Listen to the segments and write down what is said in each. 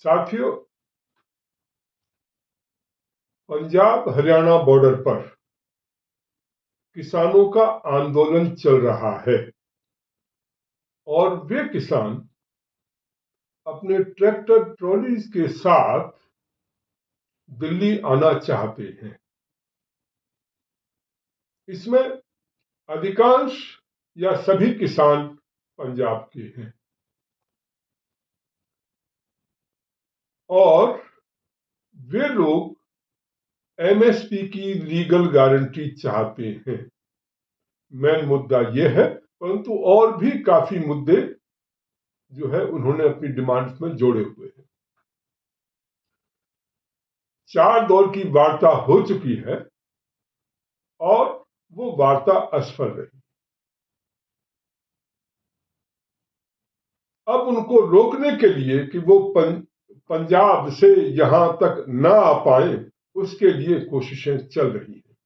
साथियों, पंजाब हरियाणा बॉर्डर पर किसानों का आंदोलन चल रहा है और वे किसान अपने ट्रैक्टर ट्रॉलीज के साथ दिल्ली आना चाहते हैं। इसमें अधिकांश या सभी किसान पंजाब के हैं और वे लोग एमएसपी की लीगल गारंटी चाहते हैं। मेन मुद्दा यह है, परंतु और भी काफी मुद्दे जो है उन्होंने अपनी डिमांड्स में जोड़े हुए हैं। 4 दौर की वार्ता हो चुकी है और वो वार्ता असफल रही। अब उनको रोकने के लिए कि वो पंजाब से यहां तक ना आ पाए, उसके लिए कोशिशें चल रही हैं।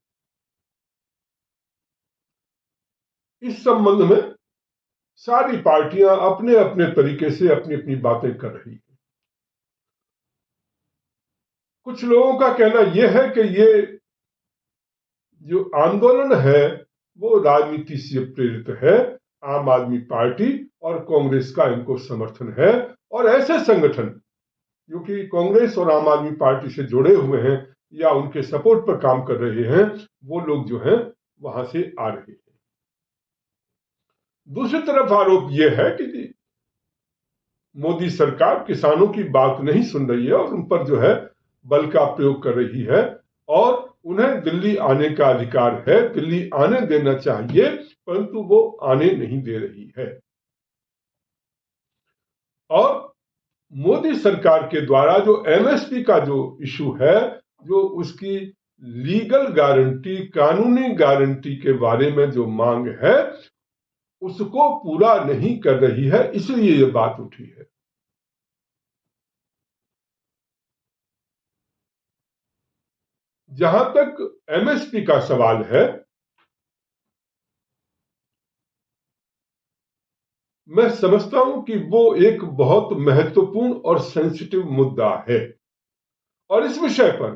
इस संबंध में सारी पार्टियां अपने अपने तरीके से अपनी अपनी बातें कर रही हैं। कुछ लोगों का कहना यह है कि ये जो आंदोलन है वो राजनीति से प्रेरित है। आम आदमी पार्टी और कांग्रेस का इनको समर्थन है और ऐसे संगठन जो कि कांग्रेस और आम आदमी पार्टी से जुड़े हुए हैं या उनके सपोर्ट पर काम कर रहे हैं, वो लोग जो हैं वहां से आ रहे हैं। दूसरी तरफ आरोप यह है कि मोदी सरकार किसानों की बात नहीं सुन रही है और उन पर जो है बल का प्रयोग कर रही है और उन्हें दिल्ली आने का अधिकार है, दिल्ली आने देना चाहिए, परंतु वो आने नहीं दे रही है। और मोदी सरकार के द्वारा जो एमएसपी का जो इशू है, जो उसकी लीगल गारंटी, कानूनी गारंटी के बारे में जो मांग है, उसको पूरा नहीं कर रही है, इसलिए ये बात उठी है। जहां तक एमएसपी का सवाल है, मैं समझता हूं कि वो एक बहुत महत्वपूर्ण और सेंसिटिव मुद्दा है और इस विषय पर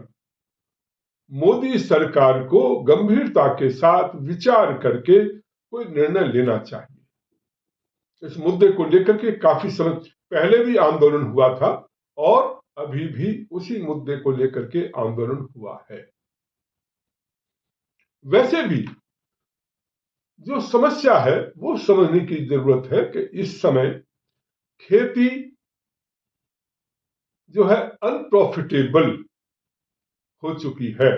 मोदी सरकार को गंभीरता के साथ विचार करके कोई निर्णय लेना चाहिए। इस मुद्दे को लेकर के काफी समय पहले भी आंदोलन हुआ था और अभी भी उसी मुद्दे को लेकर के आंदोलन हुआ है। वैसे भी जो समस्या है वो समझने की जरूरत है कि इस समय खेती जो है अनप्रॉफिटेबल हो चुकी है,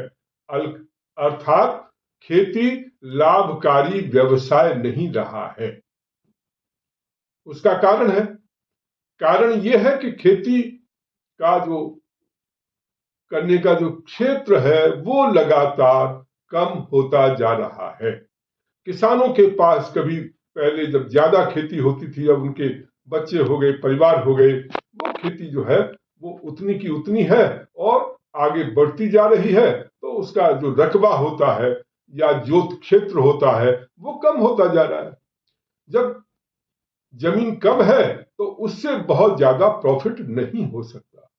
अर्थात खेती लाभकारी व्यवसाय नहीं रहा है। उसका कारण यह है कि खेती का जो करने का जो क्षेत्र है वो लगातार कम होता जा रहा है। किसानों के पास कभी पहले जब ज्यादा खेती होती थी, अब उनके बच्चे हो गए, परिवार हो गए, वो खेती जो है वो उतनी की उतनी है और आगे बढ़ती जा रही है, तो उसका जो रकबा होता है या जोत क्षेत्र होता है वो कम होता जा रहा है। जब जमीन कम है तो उससे बहुत ज्यादा प्रॉफिट नहीं हो सकता।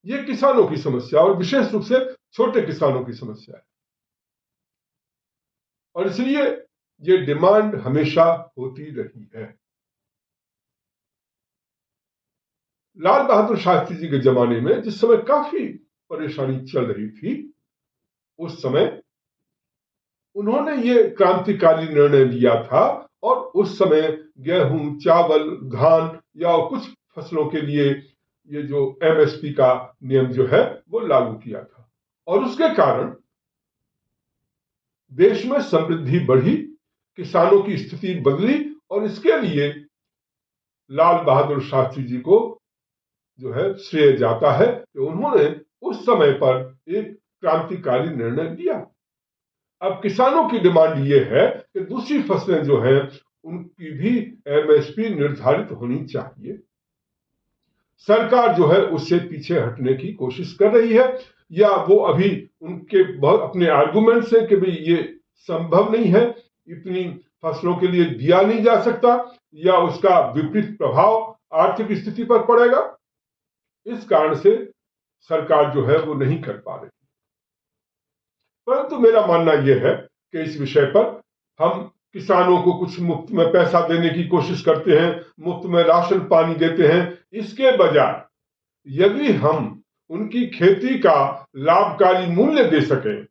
ये किसानों की समस्या और विशेष रूप से छोटे किसानों की समस्या है और इसलिए ये डिमांड हमेशा होती रही है। लाल बहादुर शास्त्री जी के जमाने में जिस समय काफी परेशानी चल रही थी, उस समय उन्होंने ये क्रांतिकारी निर्णय लिया था और उस समय गेहूं, चावल, धान या कुछ फसलों के लिए ये जो एमएसपी का नियम जो है वो लागू किया था और उसके कारण देश में समृद्धि बढ़ी, किसानों की स्थिति बदली और इसके लिए लाल बहादुर शास्त्री जी को जो है श्रेय जाता है कि उन्होंने उस समय पर एक क्रांतिकारी निर्णय लिया। अब किसानों की डिमांड ये है कि दूसरी फसलें जो हैं उनकी भी एमएसपी निर्धारित होनी चाहिए। सरकार जो है उससे पीछे हटने की कोशिश कर रही है या वो अभी उनके अपने आर्गुमेंट्स हैं कि भाई ये संभव नहीं है, इतनी फसलों के लिए दिया नहीं जा सकता, या उसका विपरीत प्रभाव आर्थिक स्थिति पर पड़ेगा। इस कारण से सरकार जो है वो नहीं कर पा रही। परंतु मेरा मानना यह है कि इस विषय पर हम किसानों को कुछ मुफ्त में पैसा देने की कोशिश करते हैं, मुफ्त में राशन पानी देते हैं। इसके बजाय यदि हम उनकी खेती का लाभकारी मूल्य दे सकें,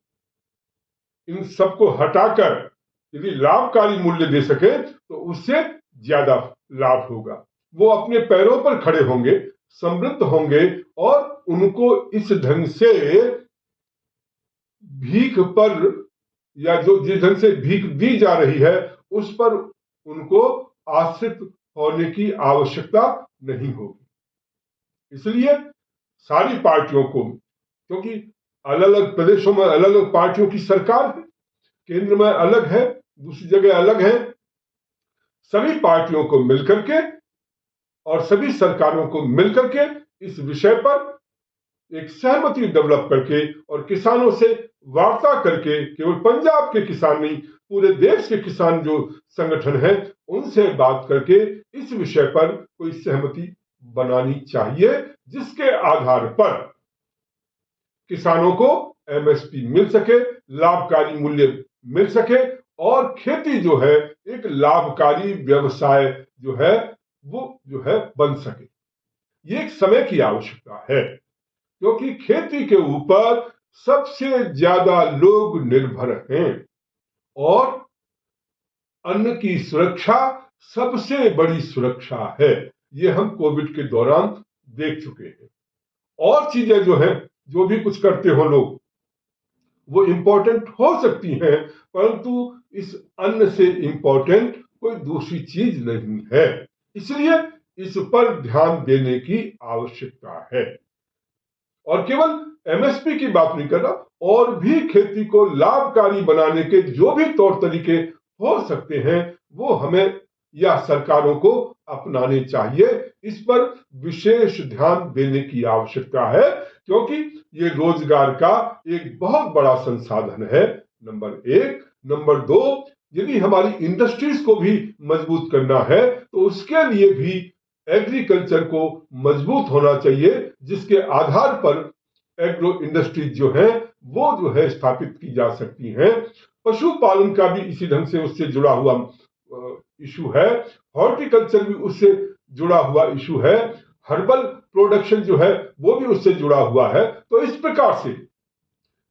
इन सबको हटाकर यदि लाभकारी मूल्य दे सके तो उससे ज्यादा लाभ होगा। वो अपने पैरों पर खड़े होंगे, समृद्ध होंगे और उनको इस ढंग से भीख पर या जो जिस ढंग से भीख दी जा रही है उस पर उनको आश्रित होने की आवश्यकता नहीं होगी। इसलिए सारी पार्टियों को, क्योंकि अलग अलग प्रदेशों में अलग अलग पार्टियों की सरकार है, केंद्र में अलग है, दूसरी जगह अलग है, सभी पार्टियों को मिलकर के और सभी सरकारों को मिलकर के इस विषय पर एक सहमति डेवलप करके और किसानों से वार्ता करके, केवल पंजाब के किसान नहीं पूरे देश के किसान जो संगठन है उनसे बात करके इस विषय पर कोई सहमति बनानी चाहिए, जिसके आधार पर किसानों को एमएसपी मिल सके, लाभकारी मूल्य मिल सके और खेती जो है एक लाभकारी व्यवसाय जो है वो जो है बन सके। ये एक समय की आवश्यकता है, क्योंकि खेती के ऊपर सबसे ज्यादा लोग निर्भर हैं और अन्न की सुरक्षा सबसे बड़ी सुरक्षा है। ये हम कोविड के दौरान देख चुके हैं। और चीजें जो हैं, जो भी कुछ करते हो लोग, वो इंपॉर्टेंट हो सकती हैं, परंतु इस अन्न से इंपॉर्टेंट कोई दूसरी चीज नहीं है। इसलिए इस पर ध्यान देने की आवश्यकता है। और केवल एमएसपी की बात नहीं कर रहा, और भी खेती को लाभकारी बनाने के जो भी तौर तरीके हो सकते हैं वो हमें या सरकारों को अपनाने चाहिए। इस पर विशेष ध्यान देने की आवश्यकता है, क्योंकि ये रोजगार का एक बहुत बड़ा संसाधन है, नंबर एक। नंबर दो, यदि हमारी इंडस्ट्रीज को भी मजबूत करना है तो उसके लिए भी एग्रीकल्चर को मजबूत होना चाहिए, जिसके आधार पर एग्रो इंडस्ट्रीज जो है वो जो है स्थापित की जा सकती हैं। पशुपालन का भी इसी ढंग से उससे जुड़ा हुआ इशू है, हॉर्टिकल्चर भी उससे जुड़ा हुआ इशू है, हर्बल प्रोडक्शन जो है वो भी उससे जुड़ा हुआ है। तो इस प्रकार से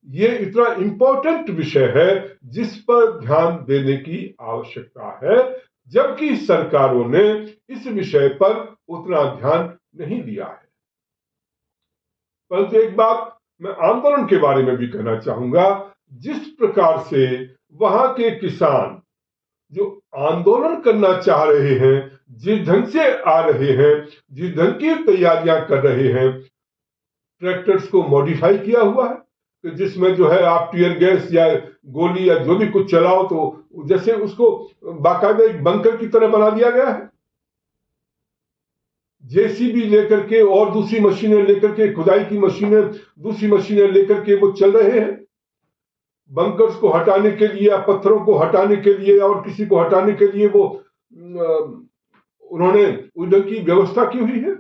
ये इतना इंपॉर्टेंट विषय है जिस पर ध्यान देने की आवश्यकता है, जबकि सरकारों ने इस विषय पर उतना ध्यान नहीं दिया है। परंतु एक बात मैं आंदोलन के बारे में भी कहना चाहूंगा। जिस प्रकार से वहां के किसान जो आंदोलन करना चाह रहे हैं, जिस ढंग से आ रहे हैं, जिस ढंग की तैयारियां कर रहे हैं, ट्रैक्टर्स को मॉडिफाई किया हुआ है, तो जिसमें जो है आप टीयर गैस या गोली या जो भी कुछ चलाओ तो जैसे उसको बाकायदा एक बंकर की तरह बना दिया गया है। जेसीबी लेकर के और दूसरी मशीनें लेकर के, खुदाई की मशीनें, दूसरी मशीनें लेकर के वो चल रहे हैं बंकर्स को हटाने के लिए या पत्थरों को हटाने के लिए और किसी को हटाने के लिए। वो उन्होंने उनकी व्यवस्था की हुई है।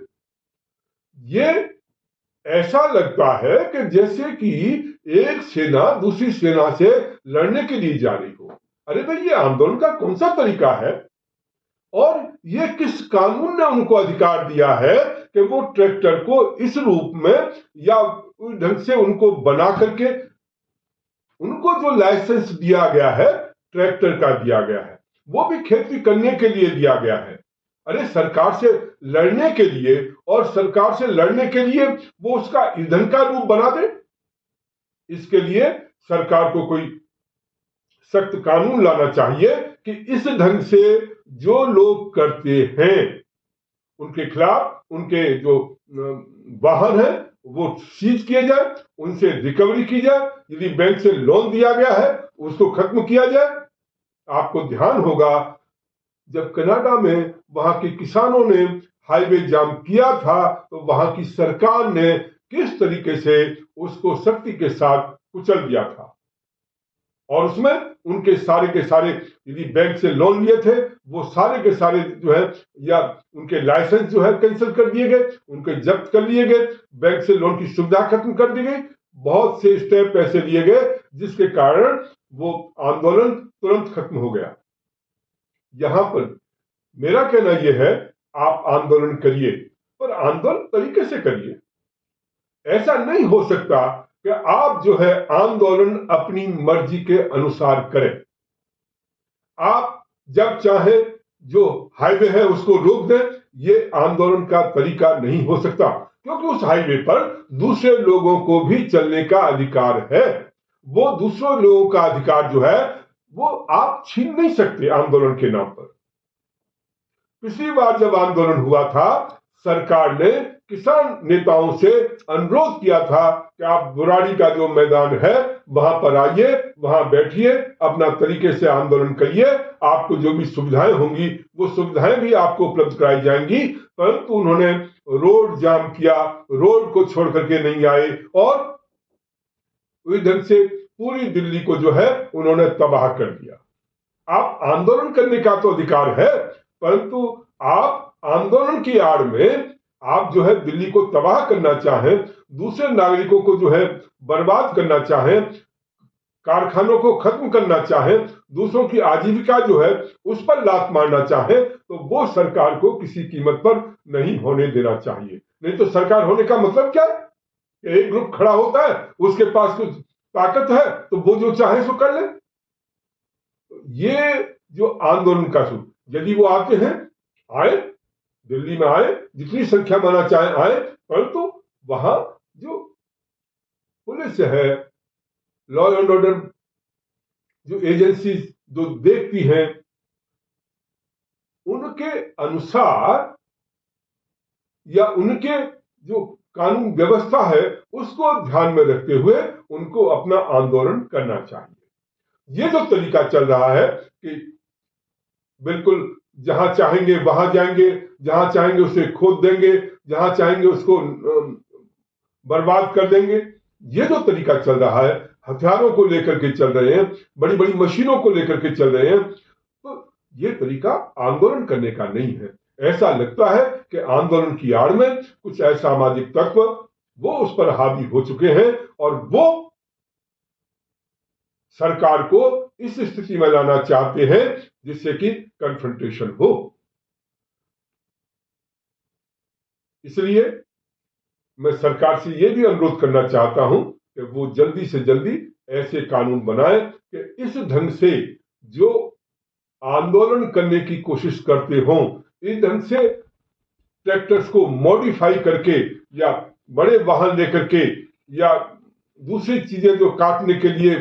ये ऐसा लगता है कि जैसे कि एक सेना दूसरी सेना से लड़ने के लिए जा रही हो। अरे भाई, ये आंदोलन का कौन सा तरीका है और ये किस कानून ने उनको अधिकार दिया है कि वो ट्रैक्टर को इस रूप में या उस ढंग से उनको बना करके, उनको जो लाइसेंस दिया गया है ट्रैक्टर का दिया गया है वो भी खेती करने के लिए दिया गया है। अरे सरकार से लड़ने के लिए, और सरकार से लड़ने के लिए वो उसका ईंधन का रूप बना दे। इसके लिए सरकार को कोई सख्त कानून लाना चाहिए कि इस ढंग से जो लोग करते हैं उनके खिलाफ उनके जो वाहन है वो सीज किए जाए, उनसे रिकवरी की जाए, यदि बैंक से लोन दिया गया है उसको खत्म किया जाए। आपको ध्यान होगा जब कनाडा में वहां के किसानों ने हाईवे जाम किया था तो वहां की सरकार ने किस तरीके से उसको सख्ती के साथ कुचल दिया था। और उसमें उनके सारे के सारे यदि बैंक से लोन लिए थे वो सारे के सारे जो है या उनके लाइसेंस जो है कैंसिल कर दिए गए, उनके जब्त कर लिए गए, बैंक से लोन की सुविधा खत्म कर दी गई, बहुत से स्टेप ऐसे लिए गए जिसके कारण वो आंदोलन तुरंत खत्म हो गया। यहां पर मेरा कहना यह है, आप आंदोलन करिए पर आंदोलन तरीके से करिए। ऐसा नहीं हो सकता कि आप जो है आंदोलन अपनी मर्जी के अनुसार करें। आप जब चाहे जो हाईवे है उसको रोक दें, ये आंदोलन का तरीका नहीं हो सकता, क्योंकि उस हाईवे पर दूसरे लोगों को भी चलने का अधिकार है। वो दूसरे लोगों का अधिकार जो है वो आप छीन नहीं सकते आंदोलन के नाम पर। पिछली बार जब आंदोलन हुआ था, सरकार ने किसान नेताओं से अनुरोध किया था कि आप बुराड़ी का जो मैदान है वहां पर आइए, वहां बैठिए, अपना तरीके से आंदोलन करिए, आपको जो भी सुविधाएं होंगी वो सुविधाएं भी आपको उपलब्ध कराई जाएंगी। परंतु उन्होंने रोड जाम किया, रोड को छोड़ करके नहीं आए और उस ढंग से पूरी दिल्ली को जो है उन्होंने तबाह कर दिया। आप आंदोलन करने का तो अधिकार है, परंतु आप आंदोलन की आड़ में आप जो है दिल्ली को तबाह करना चाहें, दूसरे नागरिकों को जो है बर्बाद करना चाहें, कारखानों को खत्म करना चाहें, दूसरों की आजीविका जो है उस पर लात मारना चाहें, तो वो सरकार को किसी कीमत पर नहीं होने देना चाहिए। नहीं तो सरकार होने का मतलब क्या है? एक ग्रुप खड़ा होता है, उसके पास कुछ ताकत है तो वो जो चाहे सो कर ले। ये जो आंदोलन का शुरू, यदि वो आते हैं आए, दिल्ली में आए, जितनी संख्या में आना चाहे आए, परंतु वहां जो पुलिस है, लॉ एंड ऑर्डर जो एजेंसी जो देखती हैं, उनके अनुसार या उनके जो कानून व्यवस्था है उसको ध्यान में रखते हुए उनको अपना आंदोलन करना चाहिए। ये जो तरीका चल रहा है कि बिल्कुल जहां चाहेंगे वहां जाएंगे, जहां चाहेंगे उसे खोद देंगे, जहां चाहेंगे उसको बर्बाद कर देंगे, ये जो तरीका चल रहा है, हथियारों को लेकर के चल रहे हैं, बड़ी बड़ी मशीनों को लेकर के चल रहे हैं, तो ये तरीका आंदोलन करने का नहीं है। ऐसा लगता है कि आंदोलन की आड़ में कुछ असामाजिक तत्व वो उस पर हावी हो चुके हैं और वो सरकार को इस स्थिति में लाना चाहते हैं जिससे कि कन्फ्रंटेशन हो। इसलिए मैं सरकार से यह भी अनुरोध करना चाहता हूं कि वो जल्दी से जल्दी ऐसे कानून बनाए कि इस ढंग से जो आंदोलन करने की कोशिश करते हों, इस ढंग से ट्रैक्टर्स को मॉडिफाई करके या बड़े वाहन लेकर के या दूसरी चीजें जो काटने के लिए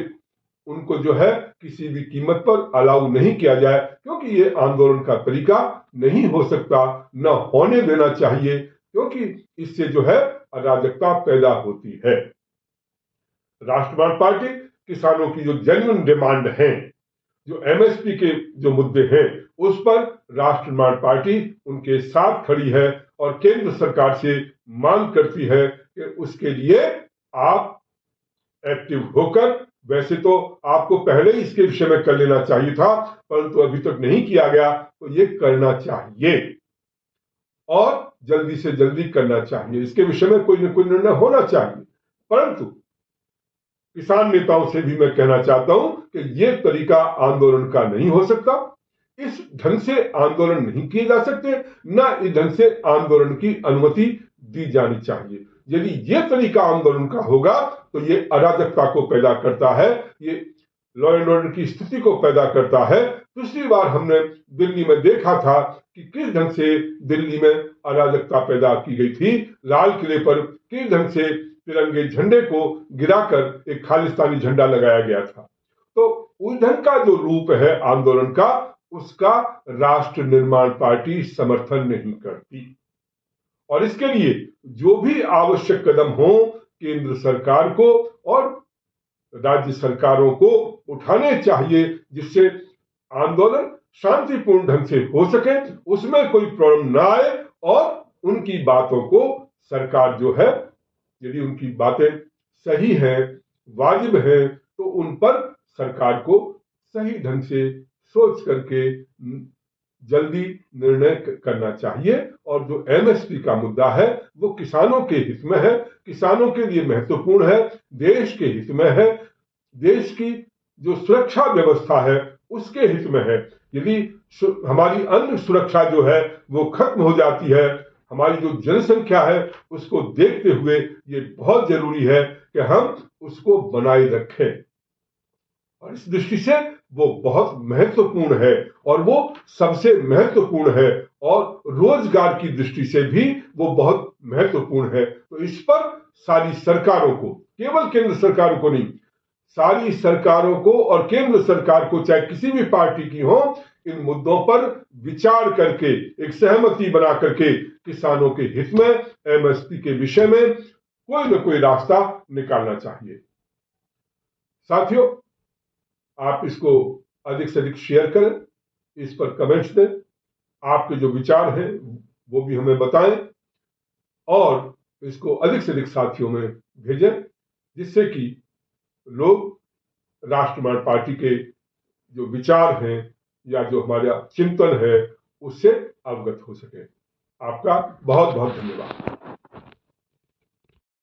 उनको जो है किसी भी कीमत पर अलाउ नहीं किया जाए, क्योंकि ये आंदोलन का तरीका नहीं हो सकता, न होने देना चाहिए, क्योंकि इससे जो है अराजकता पैदा होती है। राष्ट्रवादी पार्टी किसानों की जो जेन्युइन डिमांड है, जो एमएसपी के जो मुद्दे हैं, उस पर राष्ट्रवादी पार्टी उनके साथ खड़ी है और केंद्र सरकार से मांग करती है कि उसके लिए आप एक्टिव होकर, वैसे तो आपको पहले ही इसके विषय में कर लेना चाहिए था, परंतु अभी तक नहीं किया गया, तो ये करना चाहिए और जल्दी से जल्दी करना चाहिए। इसके विषय में कोई न कोई निर्णय होना चाहिए। परंतु किसान नेताओं से भी मैं कहना चाहता हूं कि यह तरीका आंदोलन का नहीं हो सकता, इस ढंग से आंदोलन नहीं किए जा सकते, ना इस ढंग से आंदोलन की अनुमति दी जानी चाहिए। यदि यह तरीका आंदोलन का होगा तो ये अराजकता को पैदा करता है, ये लॉ एंड ऑर्डर की स्थिति को पैदा करता है। पिछली बार हमने दिल्ली में देखा था कि किस ढंग से दिल्ली में अराजकता पैदा की गई थी। लाल किले पर किस ढंग से तिरंगे झंडे को गिराकर एक खालिस्तानी झंडा लगाया गया था। तो उस ढंग का जो रूप है आंदोलन का, उसका राष्ट्र निर्माण पार्टी समर्थन नहीं करती और इसके लिए जो भी आवश्यक कदम हो केंद्र सरकार को और राज्य सरकारों को उठाने चाहिए, जिससे आंदोलन शांतिपूर्ण ढंग से हो सके, उसमें कोई प्रॉब्लम ना आए और उनकी बातों को सरकार जो है, यदि उनकी बातें सही हैं, वाजिब हैं, तो उन पर सरकार को सही ढंग से सोच करके जल्दी निर्णय करना चाहिए। और जो एमएसपी का मुद्दा है वो किसानों के हित में है, किसानों के लिए महत्वपूर्ण है, देश के हित में है, देश की जो सुरक्षा व्यवस्था है उसके हित में है। यदि हमारी अन्न सुरक्षा जो है वो खत्म हो जाती है, हमारी जो जनसंख्या है उसको देखते हुए ये बहुत जरूरी है कि हम उसको बनाए रखें। और इस दृष्टि से वो बहुत महत्वपूर्ण है और वो सबसे महत्वपूर्ण है, और रोजगार की दृष्टि से भी वो बहुत महत्वपूर्ण है। तो इस पर सारी सरकारों को, केवल केंद्र सरकारों को नहीं, सारी सरकारों को और केंद्र सरकार को, चाहे किसी भी पार्टी की हो, इन मुद्दों पर विचार करके एक सहमति बना करके किसानों के हित में एमएसपी के विषय में कोई न कोई रास्ता निकालना चाहिए। साथियों, आप इसको अधिक से अधिक शेयर करें, इस पर कमेंट्स दें, आपके जो विचार हैं वो भी हमें बताएं, और इसको अधिक से अधिक साथियों में भेजें, जिससे कि लोग राष्ट्रवाद पार्टी के जो विचार हैं या जो हमारा चिंतन है उससे अवगत हो सके। आपका बहुत बहुत धन्यवाद।